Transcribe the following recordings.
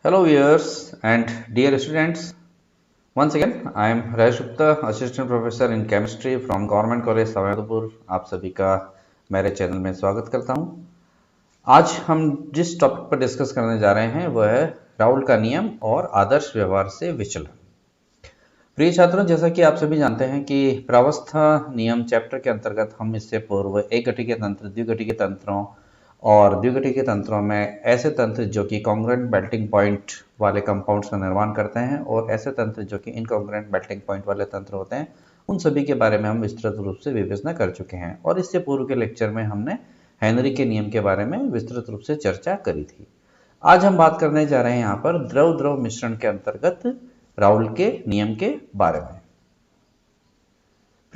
Hello viewers and dear students. Once again, I am Rajesh Gupta, Assistant Professor in Chemistry from Government College Sawai Madhopur. आप सभी का मेरे channel में स्वागत करता हूं। आज हम जिस टॉपिक पर डिस्कस करने जा रहे हैं वह है राउल का नियम और आदर्श व्यवहार से विचलन। प्रिय छात्रों, जैसा कि आप सभी जानते हैं कि प्रावस्था नियम चैप्टर के अंतर्गत हम इससे पूर्व एक घटिकीय तंत्र, द्विघटिकीय तंत्रों और द्विघटिकीय तंत्रों में ऐसे तंत्र जो कि कॉन्ग्रुएंट मेल्टिंग पॉइंट वाले कंपाउंड्स का निर्माण करते हैं और ऐसे तंत्र जो कि इनकॉन्ग्रुएंट मेल्टिंग पॉइंट वाले तंत्र होते हैं, उन सभी के बारे में हम विस्तृत रूप से विवेचना कर चुके हैं। और इससे पूर्व के लेक्चर में हमने हेनरी के नियम के बारे में विस्तृत रूप से चर्चा करी थी। आज हम बात करने जा रहे हैं यहाँ पर द्रव द्रव मिश्रण के अंतर्गत राउल के नियम के बारे में।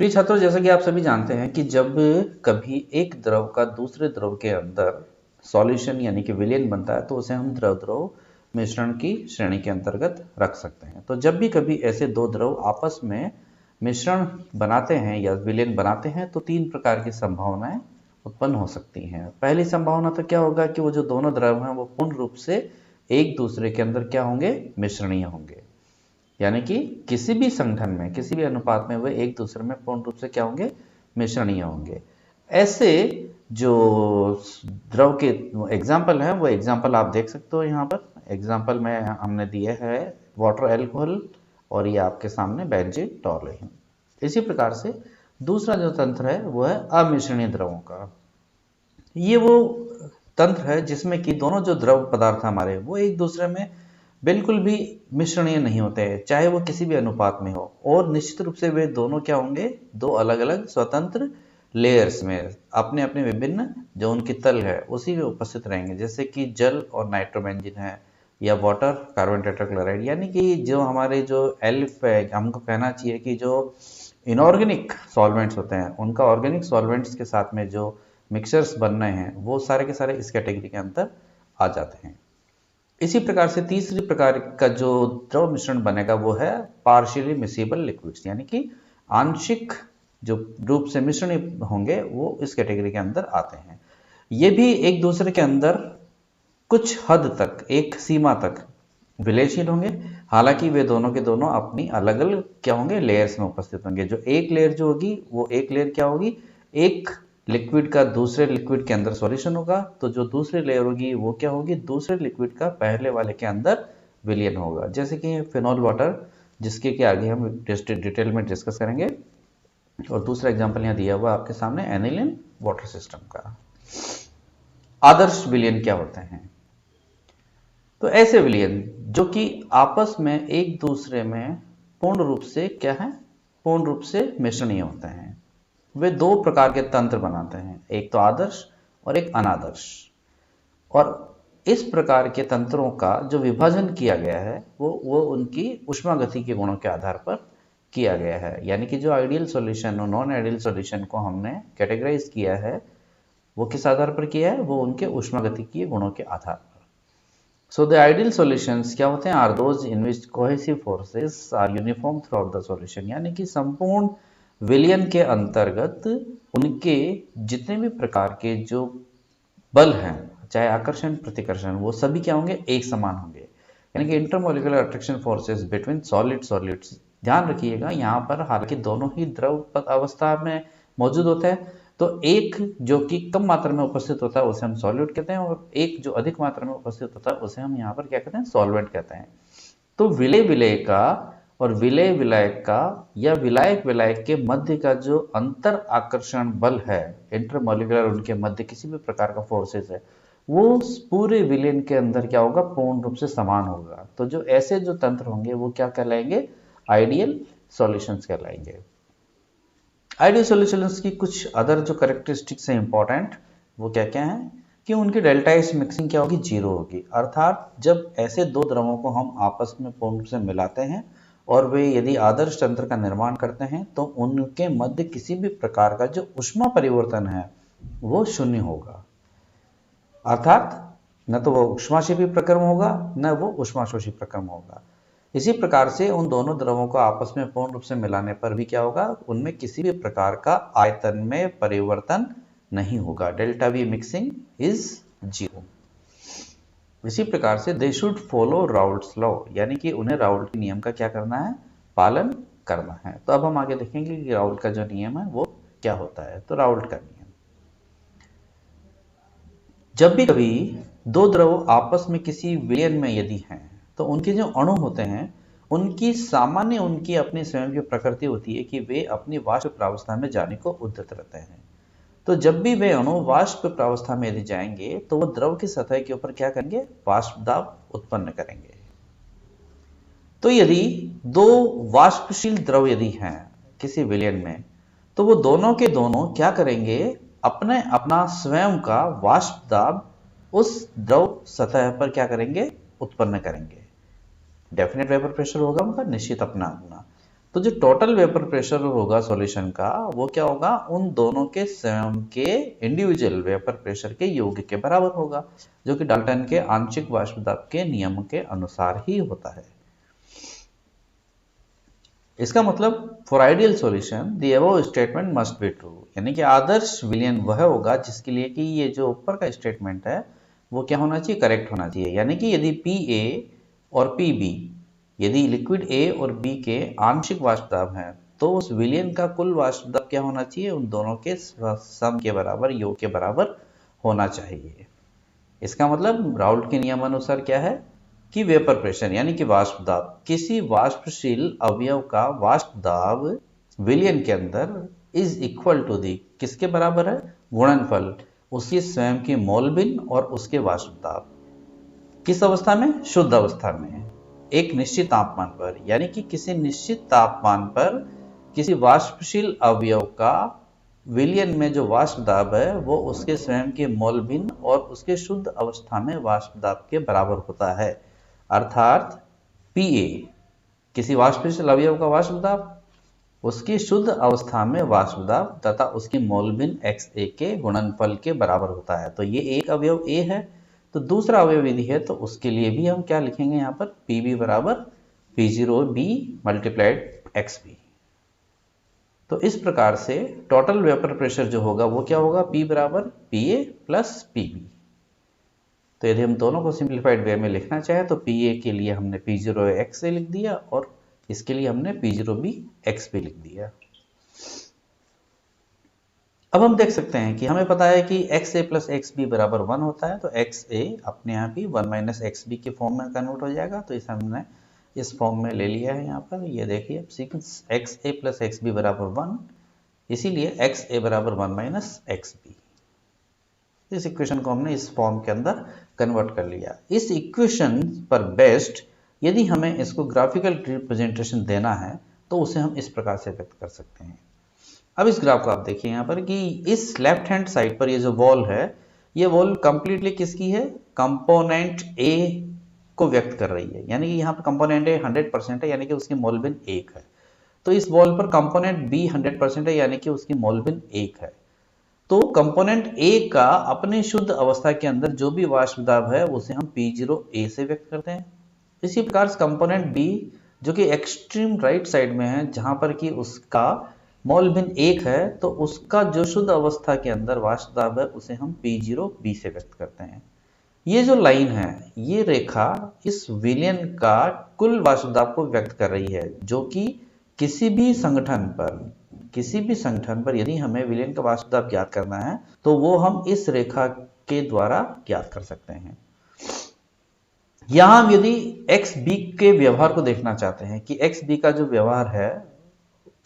प्रिय छात्रों, जैसा कि आप सभी जानते हैं कि जब कभी एक द्रव का दूसरे द्रव के अंदर सॉल्यूशन यानी कि विलयन बनता है तो उसे हम द्रव द्रव मिश्रण की श्रेणी के अंतर्गत रख सकते हैं। तो जब भी कभी ऐसे दो द्रव आपस में मिश्रण बनाते हैं या विलयन बनाते हैं तो तीन प्रकार की संभावनाएं उत्पन्न हो सकती हैं। पहली संभावना तो क्या होगा कि वो जो दोनों द्रव हैं वो पूर्ण रूप से एक दूसरे के अंदर क्या होंगे, मिश्रणीय होंगे, यानी कि किसी भी संगठन में किसी भी अनुपात में वे एक दूसरे में पूर्ण रूप से क्या होंगे, मिश्रणीय होंगे। ऐसे जो द्रव के एग्जाम्पल हैं वो एग्जाम्पल आप देख सकते हो यहाँ पर। एग्जाम्पल में हमने दिए है वाटर एल्कोहल और ये आपके सामने बेंजीन टॉलुइन। इसी प्रकार से दूसरा जो तंत्र है वो है अमिश्रणीय द्रवों का। ये वो तंत्र है जिसमें कि दोनों जो द्रव पदार्थ हमारे वो एक दूसरे में बिल्कुल भी मिश्रणीय नहीं होते हैं, चाहे वो किसी भी अनुपात में हो, और निश्चित रूप से वे दोनों क्या होंगे, दो अलग अलग स्वतंत्र लेयर्स में अपने अपने विभिन्न जो उनकी तल है उसी में उपस्थित रहेंगे। जैसे कि जल और नाइट्रोबेंजीन है या वाटर कार्बन टेट्राक्लोराइड, यानी कि जो हमारे जो एल्फ है, हमको कहना चाहिए कि जो इनऑर्गेनिक सॉल्वेंट्स होते हैं उनका ऑर्गेनिक सॉल्वेंट्स के साथ में जो मिक्सचर्स बन रहे हैं वो सारे के सारे इस कैटेगरी के अंदर आ जाते हैं। इसी प्रकार से तीसरी प्रकार का जो द्रव मिश्रण बनेगा वो है पार्शियली मिसिबल लिक्विड्स, यानी कि आंशिक जो रूप से मिश्रण होंगे वो इस कैटेगरी के अंदर आते हैं। ये भी एक दूसरे के अंदर कुछ हद तक, एक सीमा तक विलयशील होंगे, हालांकि वे दोनों के दोनों अपनी अलग अलग क्या होंगे, लेयर्स में उपस्थित होंगे। जो एक लेयर जो होगी वो एक लेयर क्या होगी, एक लिक्विड का दूसरे लिक्विड के अंदर सॉल्यूशन होगा, तो जो दूसरी लेयर होगी वो क्या होगी, दूसरे लिक्विड का पहले वाले के अंदर विलयन होगा। जैसे कि फिनॉल वाटर, जिसके के आगे हम डिटेल में डिस्कस करेंगे। और दूसरा एग्जांपल यहाँ दिया हुआ आपके सामने एनिलिन वाटर सिस्टम का। आदर्श विलयन क्या होते हैं? तो ऐसे विलयन जो कि आपस में एक दूसरे में पूर्ण रूप से क्या है, पूर्ण रूप से मिश्रणीय होते हैं, वे दो प्रकार के तंत्र बनाते हैं, एक तो आदर्श और एक अनादर्श। और इस प्रकार के तंत्रों का जो विभाजन किया गया है वो उनकी उष्मागति के गुणों के आधार पर किया गया है। यानी कि जो आइडियल सॉल्यूशन और नॉन आइडियल सॉल्यूशन को हमने कैटेगराइज किया है वो किस आधार पर किया है, वो उनके उष्मागतिकीय गुणों के आधार पर। So the ideal solutions क्या होते हैं, are those in which cohesive forces are uniform throughout the solution, यानी कि संपूर्ण विलयन के अंतर्गत उनके जितने भी प्रकार के जो बल हैं, चाहे आकर्षण प्रतिकर्षण, वो सभी क्या होंगे, एक समान होंगे। यानी कि intermolecular attraction forces between solids, ध्यान रखिएगा यहाँ पर हालांकि दोनों ही द्रव अवस्था में मौजूद होते हैं, तो एक जो कि कम मात्रा में उपस्थित होता है उसे हम सॉल्यूट कहते हैं, और एक जो अधिक मात्रा में उपस्थित होता है उसे हम यहाँ पर क्या कहते हैं, सॉल्वेंट कहते हैं। तो विलय विलय का और विलय विलायक का या विलायक विलायक के मध्य का जो अंतर आकर्षण बल है, इंटरमोलिकुलर उनके मध्य किसी भी प्रकार का फोर्सेस है, वो पूरे विलयन के अंदर क्या होगा, पूर्ण रूप से समान होगा। तो जो ऐसे जो तंत्र होंगे वो क्या कहलाएंगे, आइडियल सॉल्यूशंस कहलाएंगे। आइडियल सॉल्यूशंस की कुछ अदर जो कैरेक्टरिस्टिक्स हैं इंपॉर्टेंट, वो क्या क्या है कि उनकी डेल्टा एच मिक्सिंग क्या होगी, जीरो होगी। अर्थात जब ऐसे दो द्रवों को हम आपस में पूर्ण रूप से मिलाते हैं और वे यदि आदर्श तंत्र का निर्माण करते हैं तो उनके मध्य किसी भी प्रकार का जो ऊष्मा परिवर्तन है वो शून्य होगा। अर्थात न तो वो ऊष्माक्षेपी प्रक्रम होगा न वो ऊष्माशोषी प्रक्रम होगा। इसी प्रकार से उन दोनों द्रवों को आपस में पूर्ण रूप से मिलाने पर भी क्या होगा, उनमें किसी भी प्रकार का आयतन में परिवर्तन नहीं होगा। Delta we mixing is zero. इसी प्रकार से they should follow Raoult's law, यानी कि उन्हें राउल्ट के नियम का क्या करना है, पालन करना है। तो अब हम आगे देखेंगे कि राउल्ट का जो नियम है वो क्या होता है। तो राउल्ट का नियम, जब भी कभी दो द्रव आपस में किसी विलयन में यदि हैं तो उनके जो अणु होते हैं उनकी सामान्य उनकी अपनी स्वयं की प्रकृति होती है कि वे अपनी वाष्प प्रावस्था में जाने को उद्यत रहते हैं। तो जब भी वे अणु वाष्प प्रावस्था में यदि जाएंगे तो वो द्रव की सतह के ऊपर क्या करेंगे, वाष्प दाब उत्पन्न करेंगे। तो यदि दो वाष्पशील द्रव यदि हैं किसी विलयन में तो वो दोनों के दोनों क्या करेंगे, अपने अपना स्वयं का वाष्प दाब उस द्रव सतह पर क्या करेंगे, उत्पन्न करेंगे। डेफिनेट वेपर प्रेशर होगा उनका निश्चित अपना अपना। तो जो टोटल वेपर प्रेशर होगा सॉल्यूशन का वो क्या होगा, उन दोनों के स्वयं के इंडिविजुअल वेपर प्रेशर के योग के बराबर होगा, जो कि डाल्टन के आंशिक वाष्प दाब के नियम के अनुसार ही होता है। इसका मतलब for ideal solution the above statement must be true, यानी कि आदर्श विलयन वह होगा जिसके लिए कि ये जो ऊपर का स्टेटमेंट है वो क्या होना चाहिए, करेक्ट होना चाहिए। यानी कि यदि Pa और Pb, यदि लिक्विड A और B के आंशिक वाष्प दाब हैं तो उस विलयन का कुल वाष्प दाब क्या होना चाहिए, उन दोनों के सम के बराबर, योग के बराबर होना चाहिए। इसका मतलब राउल्ट के नियम अनुसार क्या है कि वेपर प्रेशर यानी कि वाष्प दाब, किसी वाष्पशील अवयव का वाष्प दाब विलयन के अंदर इज इक्वल टू दी, किसके बराबर है, गुणनफल उसकी स्वयं की मोल भिन्न और उसके वाष्प दाब। किस अवस्था में, शुद्ध अवस्था में, एक निश्चित तापमान पर, यानी कि किसी निश्चित तापमान पर किसी वाष्पशील अवयव का विलयन में जो वाष्प दाब है वो उसके स्वयं के मोल भिन्न और उसके शुद्ध अवस्था में वाष्प दाब के बराबर होता है। अर्थात Pa किसी वाष्पशील अवयव का वाष्प दाब उसकी शुद्ध अवस्था में वाष्प दाब तथा उसकी मोल भिन्न XA के गुणनफल के बराबर होता है। तो ये एक अवयव A है, तो दूसरा अवयव यदि है तो उसके लिए भी हम क्या लिखेंगे यहाँ पर, Pb बराबर P0B मल्टीप्लाइड XB। तो इस प्रकार से टोटल वेपर प्रेशर जो होगा वो क्या होगा, P बराबर Pa प्लस Pb। तो यदि हम दोनों को सिंप्लीफाइड वे में लिखना चाहें तो Pa के लिए हमने P0XA लिख दिया और इसके लिए हमने P0B XB लिख दिया। अब हम देख सकते हैं कि हमें पता है कि XA प्लस XB बराबर 1 होता है, तो XA अपने आप ही 1 माइनस XB के फॉर्म में कन्वर्ट हो जाएगा। तो इसे हमने इस फॉर्म में ले लिया है यहाँ पर। ये देखिए सीक्वेंस XA प्लस XB बराबर 1, इसीलिए XA बराबर 1 माइनस XB। इस इक्वेशन को हमने इस फॉर्म के अंदर कन्वर्ट कर लिया। इस इक्वेशन पर बेस्ड यदि हमें इसको ग्राफिकल रिप्रेजेंटेशन देना है तो उसे हम इस प्रकार से व्यक्त कर सकते हैं। अब इस ग्राफ को आप देखिए यहाँ पर कि इस लेफ्ट हैंड साइड पर ये जो वॉल है, ये वॉल कंप्लीटली किसकी है, कंपोनेंट A को व्यक्त कर रही है। यानी कि यहाँ पर कंपोनेंट A 100% है, यानी कि उसकी मोल भिन्न 1 है। तो इस वॉल पर कंपोनेंट B 100% है, यानी कि उसकी मोल भिन्न 1 है। तो कंपोनेंट A का अपनी शुद्ध अवस्था के अंदर जो भी वाष्प दाब है उसे हम P0A से व्यक्त करते हैं। इसी प्रकार से कंपोनेंट B जो कि एक्सट्रीम राइट साइड में है, जहां पर कि उसका मोल भिन्न 1 है, तो उसका जो शुद्ध अवस्था के अंदर वाष्प दाब है उसे हम P0B से व्यक्त करते हैं। ये जो लाइन है, ये रेखा इस विलयन का कुल वाष्प दाब को व्यक्त कर रही है, जो कि किसी भी संगठन पर यदि हमें विलयन का वाष्प दाब ज्ञात करना है तो वो हम इस रेखा के द्वारा ज्ञात कर सकते हैं। यहां हम यदि XB के व्यवहार को देखना चाहते हैं कि XB का जो व्यवहार है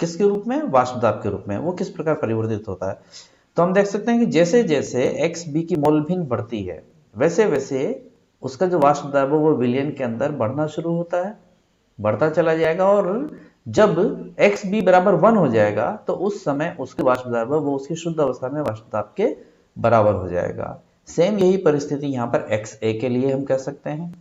किसके रूप में, वाष्प दाब के रूप में, वो किस प्रकार परिवर्तित होता है, तो हम देख सकते हैं कि जैसे जैसे XB की मोल भिन्न बढ़ती है वैसे वैसे उसका जो वाष्प दाब है वो विलयन के अंदर बढ़ना शुरू होता है, बढ़ता चला जाएगा, और जब XB बराबर 1 हो जाएगा तो उस समय उसके वाष्प दाब है वो उसकी शुद्ध अवस्था में वाष्प दाब के बराबर हो जाएगा। सेम यही परिस्थिति यहाँ पर XA के लिए हम कह सकते हैं।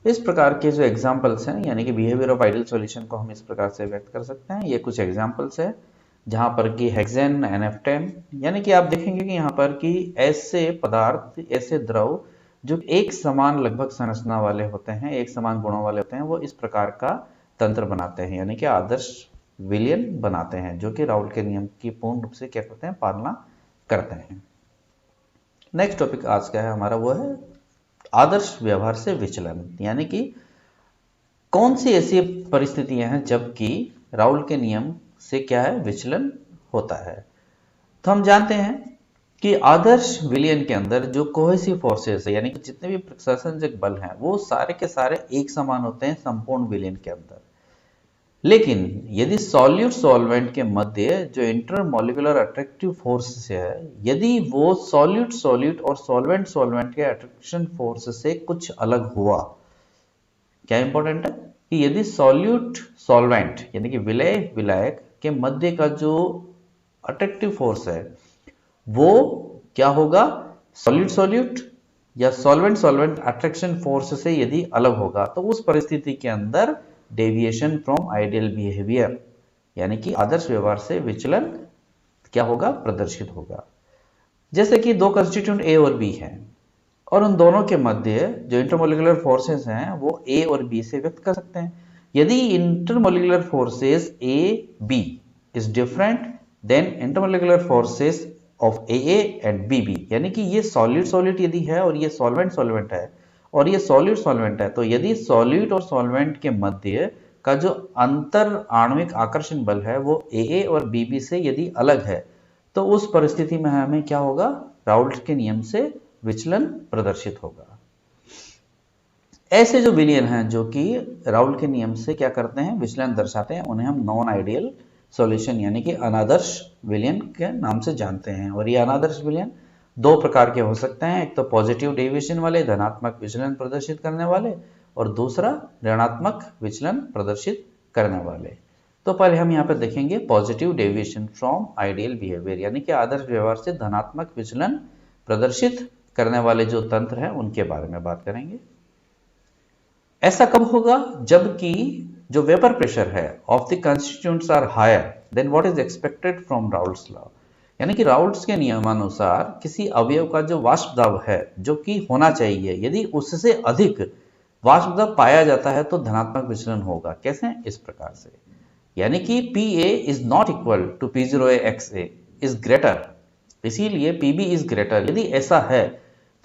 इस प्रकार के जो एग्जाम्पल्स हैं, यानी कि बिहेवियर ऑफ आइडियल सॉल्यूशन को हम इस प्रकार से व्यक्त कर सकते हैं। ये कुछ एग्जाम्पल्स है जहां पर कि हेक्सेन NF10, यानी कि आप देखेंगे कि यहाँ पर कि ऐसे पदार्थ, ऐसे द्रव जो एक समान लगभग संरचना वाले होते हैं, एक समान गुणों वाले होते हैं, वो इस प्रकार का तंत्र बनाते हैं, यानी कि आदर्श विलयन बनाते हैं, जो कि राउल्ट के नियम की पूर्ण रूप से क्या करते हैं, पालना करते हैं। नेक्स्ट टॉपिक आज का है हमारा वो है आदर्श व्यवहार से विचलन, यानी कि कौन सी ऐसी परिस्थितियां हैं जबकि राउल के नियम से क्या है विचलन होता है। तो हम जानते हैं कि आदर्श विलयन के अंदर जो कोहेसिव फोर्सेस है, यानी कि जितने भी प्रशासनिक बल हैं वो सारे के सारे एक समान होते हैं संपूर्ण विलयन के अंदर। लेकिन यदि सॉल्यूट सॉल्वेंट के मध्य जो इंटरमोलिकुलर अट्रैक्टिव फोर्स है, यदि वो सॉल्यूट सॉल्यूट और सॉल्वेंट सॉल्वेंट के अट्रैक्शन फोर्स से कुछ अलग हुआ, क्या इंपॉर्टेंट है कि यदि सॉल्यूट सॉल्वेंट यानी कि विलय विलायक के मध्य का जो अट्रैक्टिव फोर्स है वो क्या होगा, सॉल्यूट सॉल्यूट या सॉल्वेंट सॉल्वेंट अट्रैक्शन फोर्स से यदि अलग होगा तो उस परिस्थिति के अंदर डेविएशन फ्रॉम आइडियल बिहेवियर यानी कि आदर्श व्यवहार से विचलन क्या होगा, प्रदर्शित होगा। जैसे कि दो कंस्टिट्यूएंट ए और बी हैं और उन दोनों के मध्य जो इंटरमोलिकुलर फोर्सेस हैं वो ए और बी से व्यक्त कर सकते हैं। यदि intermolecular forces A B is different than intermolecular forces of A and B B, यानी कि ये सॉलिड सॉलिड यदि है और ये सॉल्वेंट सॉल्वेंट है और ये सॉलिड सॉल्वेंट है, तो यदि सॉलिड और सॉल्वेंट के मध्य का जो अंतर आणविक आकर्षण बल है वो ए और बी बी से यदि अलग है तो उस परिस्थिति में हमें क्या होगा, राउल्ट के नियम से विचलन प्रदर्शित होगा। ऐसे जो विलयन हैं जो कि राउल्ट के नियम से क्या करते हैं, विचलन दर्शाते हैं, उन्हें हम नॉन आइडियल सॉल्यूशन यानी कि अनादर्श विलयन के नाम से जानते हैं। और ये अनादर्श विलयन दो प्रकार के हो सकते हैं, एक तो पॉजिटिव डेविएशन वाले धनात्मक विचलन प्रदर्शित करने वाले और दूसरा ऋणात्मक विचलन प्रदर्शित करने वाले। तो पहले हम यहाँ पर देखेंगे positive deviation from ideal behaviour यानी कि आदर्श व्यवहार से धनात्मक विचलन प्रदर्शित करने वाले जो तंत्र हैं उनके बारे में बात करेंगे। ऐसा कब होगा, जबकि जो वेपर प्रेशर है of the constituents are higher than what is expected from Raoult's law, यानी कि राउल्ट्स के नियमानुसार किसी अवयव का जो वाष्प दाब है जो कि होना चाहिए, यदि उससे अधिक वाष्प दाब पाया जाता है तो धनात्मक विचलन होगा। कैसे, इस प्रकार से, यानी कि PA is not equal to P0A XA is greater, इसीलिए PB इज ग्रेटर। यदि ऐसा है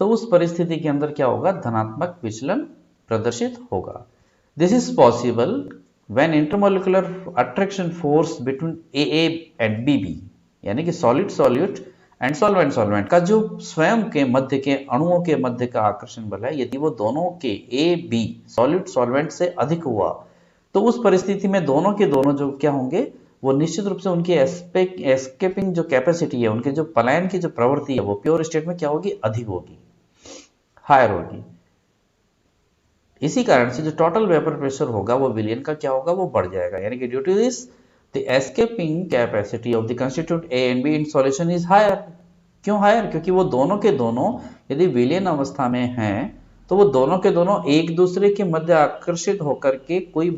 तो उस परिस्थिति के अंदर क्या होगा, धनात्मक विचलन प्रदर्शित होगा। This is possible when intermolecular attraction force between AA and BB यानी कि solid solute and solvent solvent का जो स्वयं के मध्य के अणुओं के मध्य का आकर्षण बल है, यदि वो दोनों के AB सॉलिड सॉल्वेंट से अधिक हुआ तो उस परिस्थिति में दोनों के दोनों जो क्या होंगे, वो निश्चित रूप से उनकी एस्केपिंग जो कैपेसिटी है, उनके जो पलायन की जो प्रवृत्ति है वो प्योर स्टेट में क्या होगी, अधिक होगी, हायर होगी। इसी कारण से जो टोटल वेपर प्रेशर होगा वो विलयन का क्या होगा, वो बढ़ जाएगा, यानी कि due to this the escaping capacity of the constituent A and B in solution is higher. क्यों हायर, क्योंकि वो दोनों के दोनों यदि विलयन अवस्था में हैं तो वो दोनों के दोनों एक दूसरे के मध्य आकर्षित होकर के कोई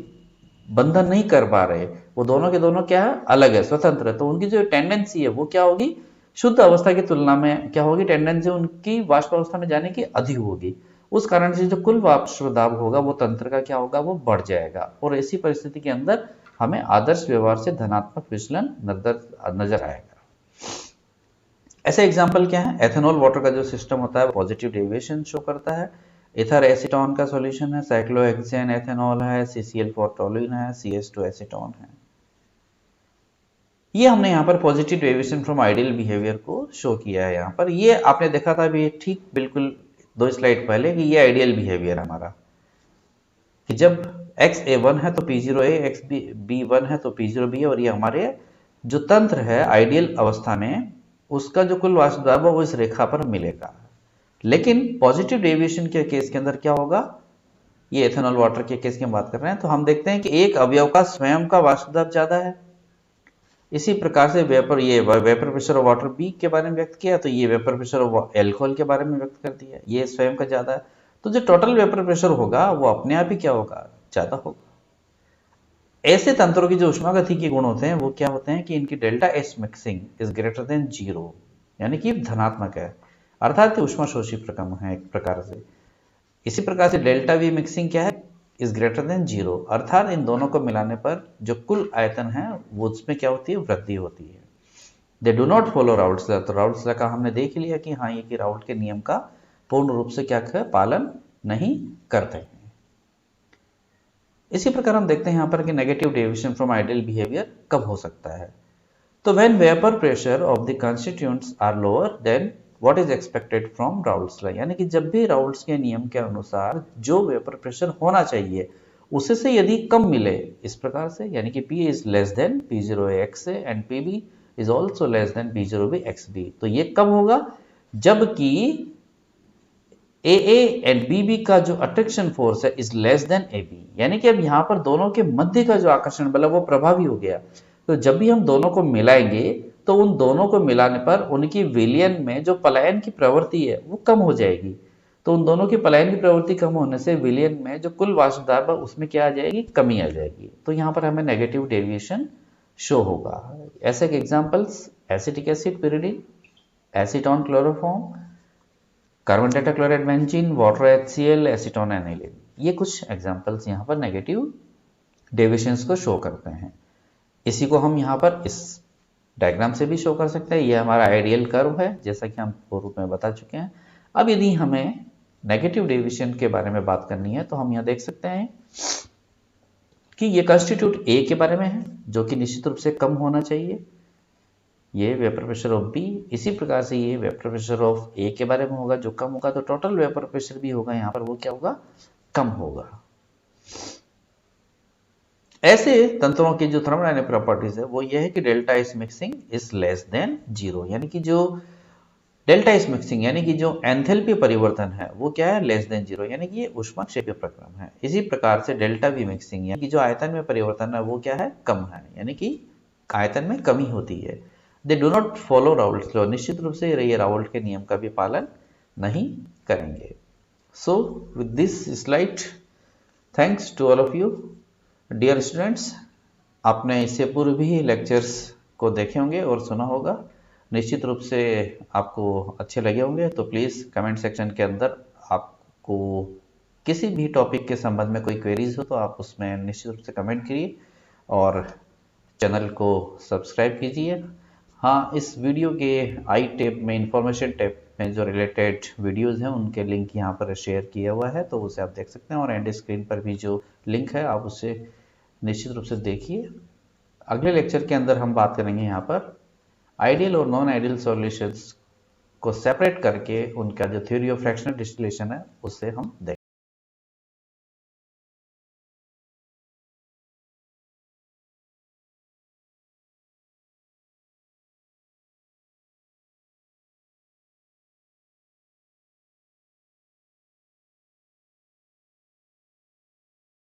बंधन नहीं कर पा रहे, वो दोनों के दोनों क्या है, अलग है, स्वतंत्र है। तो उनकी जो टेंडेंसी है वो क्या होगी, शुद्ध अवस्था की तुलना में क्या होगी, टेंडेंसी उनकी वाष्प अवस्था में जाने की अधिक होगी। उस कारण से जो कुल वाष्प दाब होगा वो तंत्र का क्या होगा, वो बढ़ जाएगा। और ऐसी परिस्थिति के अंदर हमें आदर्श व्यवहार से धनात्मक विचलन नजर आएगा। ऐसे एग्जाम्पल क्या है, एथेनॉल वाटर का जो सिस्टम होता है पॉजिटिव डेविएशन शो करता है, इथर एसीटोन का सॉल्यूशन है, साइक्लोहेक्सेन एथेनॉल है, CCl4 टोलुइन है, CH2 एसीटोन है। ये हमने यहाँ पर positive deviation from ideal behaviour को शो किया है। यहाँ पर ये आपने देखा था अभी ठीक बिल्कुल 2 स्लाइड पहले कि ये आइडियल बिहेवियर हमारा, कि जब XA1 है तो P0A, XB1 है तो P0B है, और ये हमारे जो तंत्र है आइडियल अवस्था में उसका जो कुल वाष्प दाब है वो इस रेखा पर मिलेगा। लेकिन पॉजिटिव डेविएशन के केस के अंदर क्या होगा, ये एथेनॉल वाटर के केस की हम बात कर रहे हैं, तो हम देखते हैं कि एक अवयव का स्वयं का वाष्प दाब ज्यादा है। इसी प्रकार से vapour pressure of water B के बारे में व्यक्त किया, तो ये वेपर प्रेशर ऑफ एल्कोहल के बारे में व्यक्त कर दिया, ये स्वयं का ज्यादा है। तो जो टोटल वेपर प्रेशर होगा वो अपने आप ही क्या होगा, ज्यादा होगा। ऐसे तंत्रों की जो उष्मागतिकी गुण होते हैं वो क्या होते हैं कि इनकी delta H mixing is greater than 0 यानी कि धनात्मक है, अर्थात उष्मा शोषी प्रकम है एक प्रकार से। इसी प्रकार से डेल्टा V मिक्सिंग क्या है, इज ग्रेटर देन 0 अर्थात इन दोनों को मिलाने पर जो कुल आयतन है वो उसमें क्या होती है, वृद्धि होती है। They do not follow Raoult's law, तो राउल्ट्स लॉ का हमने देख लिया कि हाँ ये कि राउल्ट के नियम का पूर्ण रूप से क्या है, पालन नहीं करते हैं। इसी प्रकार हम देखते हैं यहाँ पर कि negative deviation from ideal behaviour कब हो सकता है। तो when vapour pressure of the constituents are lower than what is expected from Raoult's law, यानी कि जब भी राउल्ट्स के नियम के अनुसार जो वेपर प्रेशर होना चाहिए उससे से यदि कम मिले, इस प्रकार से, यानी कि P is less than P0A and PB is also less than P0B, तो ये कब होगा, जबकि AA एंड BB का जो अट्रैक्शन फोर्स है इज लेस देन AB, यानी कि अब यहाँ पर दोनों के मध्य का जो आकर्षण बल है वो प्रभावी हो गया। तो जब भी हम दोनों को मिलाएंगे तो उन दोनों को मिलाने पर उनकी विलयन में जो पलायन की प्रवृत्ति है वो कम हो जाएगी। तो उन दोनों की पलायन की प्रवृत्ति कम होने से विलयन में जो कुल वाष्प दाब है उसमें क्या आ जाएगी, कमी आ जाएगी। तो यहाँ पर हमें नेगेटिव डेविएशन शो होगा। ऐसे के examples acetic acid pyridine, acetone chloroform, carbon tetrachloride benzene, water HCl, acetone aniline, ये कुछ एग्जांपल्स यहाँ पर नेगेटिव डेविएशंस को शो करते हैं। इसी को हम यहाँ पर इस डायग्राम से भी शो कर सकते हैं। ये हमारा आइडियल कर्व है जैसा कि हम पूर्व में बता चुके हैं। अब यदि हमें नेगेटिव डेविएशन के बारे में बात करनी है तो हम यहाँ देख सकते हैं कि ये कंस्टिट्यूट A के बारे में है जो कि निश्चित रूप से कम होना चाहिए, ये वेपर प्रेशर ऑफ B। इसी प्रकार से ये वेपर प्रेशर ऑफ A के बारे में होगा जो कम होगा, तो टोटल वेपर प्रेशर भी होगा यहाँ पर वो क्या होगा, कम होगा। ऐसे तंत्रों की जो थर्मोडायनामिक प्रॉपर्टीज है वो ये है कि delta is mixing is less than 0, यानी कि जो डेल्टा इज मिक्सिंग यानी कि जो एंथैल्पी परिवर्तन है वो क्या है, लेस देन 0, यानी कि ये ऊष्माक्षेपीय प्रक्रम है। इसी प्रकार से डेल्टा वी मिक्सिंग यानी कि जो आयतन में परिवर्तन है वो क्या है, कम है, यानी कि आयतन में कमी होती है। They do not follow Raoult's law, निश्चित रूप से ये राउल्ट के नियम का भी पालन नहीं करेंगे। So with this slide, thanks to all of you dear students. आपने इससे पूर्व भी लेक्चर्स को देखे होंगे और सुना होगा, निश्चित रूप से आपको अच्छे लगे होंगे। तो प्लीज़ कमेंट सेक्शन के अंदर आपको किसी भी टॉपिक के संबंध में कोई क्वेरीज हो तो आप उसमें निश्चित रूप से कमेंट करिए और चैनल को सब्सक्राइब कीजिए। हाँ, इस वीडियो के आई टैब में, इंफॉर्मेशन टैब में जो रिलेटेड वीडियोस हैं उनके लिंक यहाँ पर शेयर किया हुआ है, तो उसे आप देख सकते हैं, और एंड स्क्रीन पर भी जो लिंक है आप उसे निश्चित रूप से देखिए। अगले लेक्चर के अंदर हम बात करेंगे यहाँ पर आइडियल और नॉन आइडियल सॉल्यूशंस को सेपरेट करके उनका जो थ्योरी ऑफ फ्रैक्शनल डिस्टिलेशन है उससे हम देखेंगे।